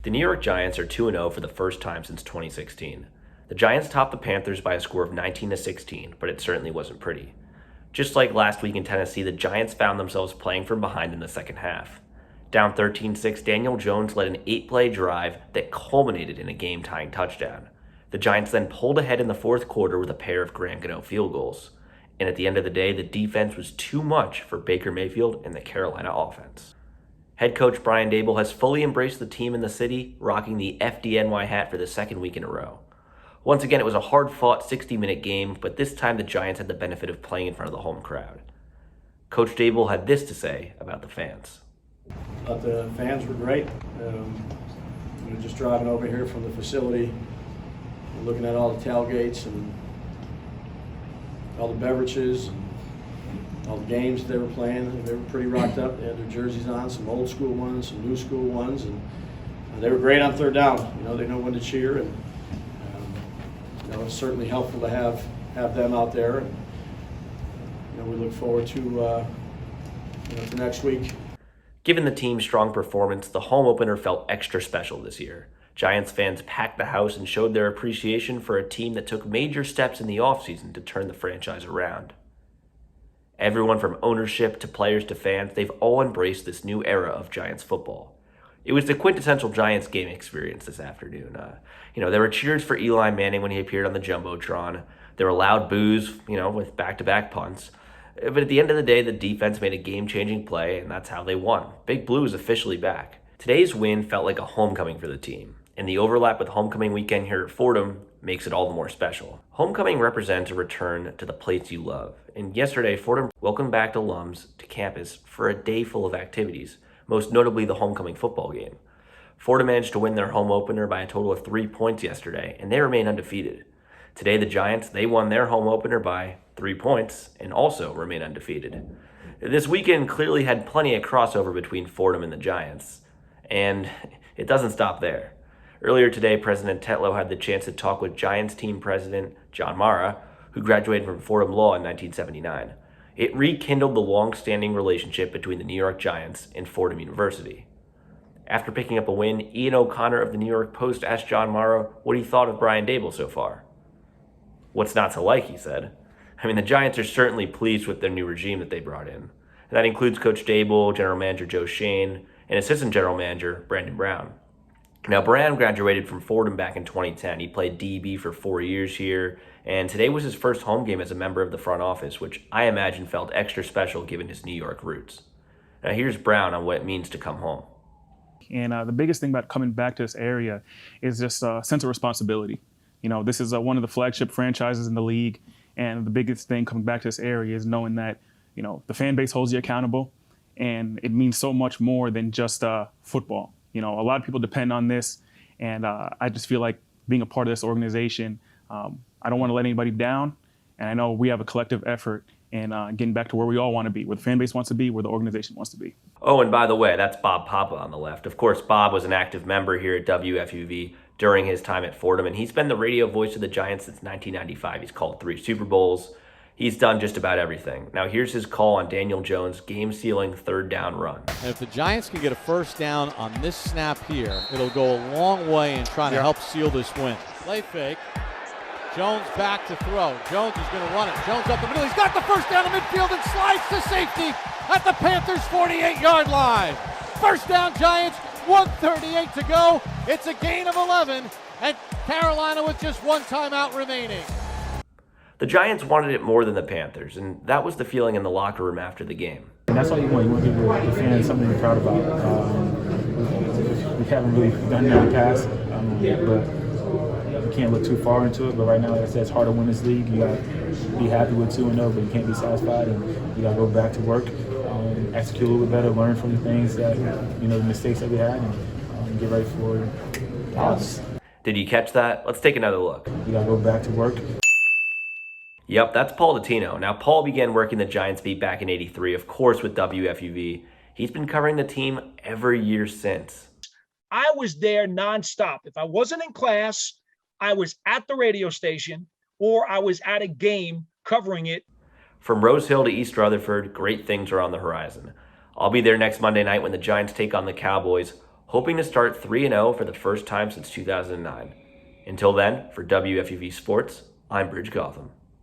The New York Giants are 2-0 for the first time since 2016. The Giants topped the Panthers by a score of 19-16, but it certainly wasn't pretty. Just like last week in Tennessee, the Giants found themselves playing from behind in the second half. Down 13-6, Daniel Jones led an 8-play drive that culminated in a game-tying touchdown. The Giants then pulled ahead in the fourth quarter with a pair of Brij Gautam field goals. And at the end of the day, the defense was too much for Baker Mayfield and the Carolina offense. Head coach Brian Daboll has fully embraced the team in the city, rocking the FDNY hat for the second week in a row. Once again, it was a hard-fought 60-minute game, but this time the Giants had the benefit of playing in front of the home crowd. Coach Daboll had this to say about the fans. Thought the fans were great. Just driving over here from the facility, looking at all the tailgates and all the beverages and all the games they were playing. They were pretty rocked up. They had their jerseys on, some old school ones, some new school ones, and they were great on third down. They know when to cheer, and it's certainly helpful to have them out there. And we look forward to next week. Given the team's strong performance, the home opener felt extra special this year. Giants fans packed the house and showed their appreciation for a team that took major steps in the offseason to turn the franchise around. Everyone from ownership to players to fans, they've all embraced this new era of Giants football. It was the quintessential Giants game experience this afternoon. There were cheers for Eli Manning when he appeared on the Jumbotron. There were loud boos, with back-to-back punts. But at the end of the day, the defense made a game-changing play, and that's how they won. Big Blue is officially back. Today's win felt like a homecoming for the team, and the overlap with homecoming weekend here at Fordham makes it all the more special. Homecoming represents a return to the place you love, and yesterday, Fordham welcomed back alums to campus for a day full of activities, most notably the homecoming football game. Fordham managed to win their home opener by a total of 3 points yesterday, and they remain undefeated. Today, the Giants, they won their home opener by 3 points and also remain undefeated. This weekend clearly had plenty of crossover between Fordham and the Giants, and it doesn't stop there. Earlier today, President Tetlow had the chance to talk with Giants team president John Mara, who graduated from Fordham Law in 1979. It rekindled the long-standing relationship between the New York Giants and Fordham University. After picking up a win, Ian O'Connor of the New York Post asked John Mara what he thought of Brian Daboll so far. What's not to like, he said. The Giants are certainly pleased with their new regime that they brought in. And that includes Coach Daboll, General Manager Joe Schoen, and Assistant General Manager Brandon Brown. Now, Brown graduated from Fordham back in 2010. He played DB for 4 years here, and today was his first home game as a member of the front office, which I imagine felt extra special given his New York roots. Now, here's Brown on what it means to come home. And the biggest thing about coming back to this area is just a sense of responsibility. This is one of the flagship franchises in the league, and the biggest thing coming back to this area is knowing that, the fan base holds you accountable, and it means so much more than just football. A lot of people depend on this, and I just feel like being a part of this organization, I don't want to let anybody down, and I know we have a collective effort in getting back to where we all want to be, where the fan base wants to be, where the organization wants to be. Oh, and by the way, that's Bob Papa on the left. Of course, Bob was an active member here at WFUV during his time at Fordham, and he's been the radio voice of the Giants since 1995. He's called 3 Super Bowls. He's done just about everything. Now here's his call on Daniel Jones' game-sealing third down run. And if the Giants can get a first down on this snap here, it'll go a long way in trying to help seal this win. Play fake. Jones back to throw. Jones is going to run it. Jones up the middle. He's got the first down to midfield and slides to safety at the Panthers' 48-yard line. First down, Giants. 1:38 to go. It's a gain of 11, and Carolina with just one timeout remaining. The Giants wanted it more than the Panthers, and that was the feeling in the locker room after the game. And that's all you want. You want to give your fans something to be proud about. We haven't really done that in the past, but you can't look too far into it. But right now, like I said, it's hard to win this league. You got to be happy with 2-0, but you can't be satisfied, and you got to go back to work, execute a little bit better, learn from the things that, the mistakes that we had, and get ready for us. Did you catch that? Let's take another look. You got to go back to work. Yep, that's Paul Dottino. Now, Paul began working the Giants beat back in '83, of course, with WFUV. He's been covering the team every year since. I was there nonstop. If I wasn't in class, I was at the radio station or I was at a game covering it. From Rose Hill to East Rutherford, great things are on the horizon. I'll be there next Monday night when the Giants take on the Cowboys. hoping to start 3-0 for the first time since 2009. Until then, for WFUV Sports, I'm Brij Gautam.